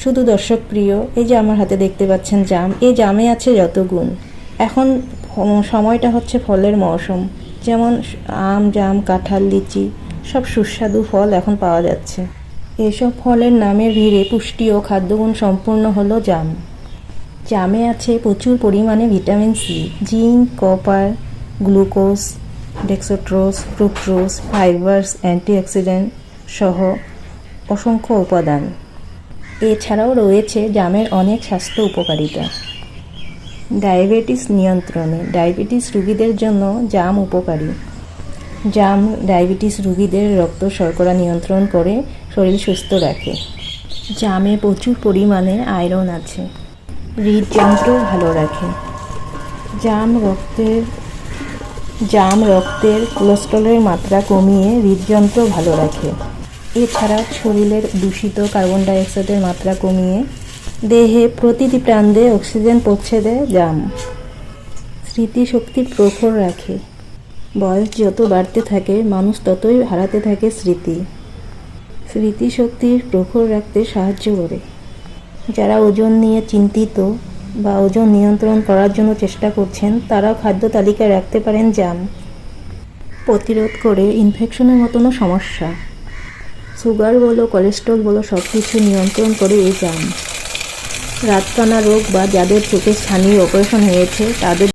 শুধু দর্শক প্রিয়, এই যে আমার হাতে দেখতে পাচ্ছেন জাম, এই জামে আছে যত গুণ। এখন সময়টা হচ্ছে ফলের মৌসুম, যেমন আম, জাম, কাঁঠাল, লিচি সব সুস্বাদু ফল এখন পাওয়া যাচ্ছে। এসব ফলের নামের ভিড়ে পুষ্টি ও খাদ্যগুণ সম্পূর্ণ হলো জাম। জামে আছে প্রচুর পরিমাণে vitamin C, zinc, copper, glucose, dextrose, fructose, fibres, antioxidant সহ অসংখ্য উপাদান। এছাড়াও রয়েছে জামের অনেক স্বাস্থ্য উপকারিতা। ডায়াবেটিস নিয়ন্ত্রণে, ডায়াবেটিস রোগীদের জন্য জাম উপকারী। জাম ডায়াবেটিস রোগীদের রক্ত শর্করা নিয়ন্ত্রণ করে শরীর সুস্থ রাখে। জামে প্রচুর পরিমাণে আয়রন আছে, হৃদযন্ত্র ভালো রাখে। জাম রক্তের কোলেস্টেরলের মাত্রা কমিয়ে হৃদযন্ত্র ভালো রাখে। এছাড়া শরীরের দূষিত কার্বন ডাইঅক্সাইডের মাত্রা কমিয়ে দেহে প্রতিটি প্রান্তে অক্সিজেন পৌঁছে দেয় জাম। স্মৃতিশক্তি প্রখর রাখে। বয়স যত বাড়তে থাকে মানুষ ততই হারাতে থাকে স্মৃতিশক্তি প্রখর রাখতে সাহায্য করে। যারা ওজন নিয়ে চিন্তিত বা ওজন নিয়ন্ত্রণ করার জন্য চেষ্টা করছেন, তারাও খাদ্য তালিকায় রাখতে পারেন জাম। প্রতিরোধ করে ইনফেকশনের মতনও সমস্যা, সুগার বলো, কোলেস্ট্রল বলো, সব কিছু নিয়ন্ত্রণ করে এই জাম। রাতকানা রোগ বা যাদের চোখে স্থানীয় অপারেশন হয়েছে তাদের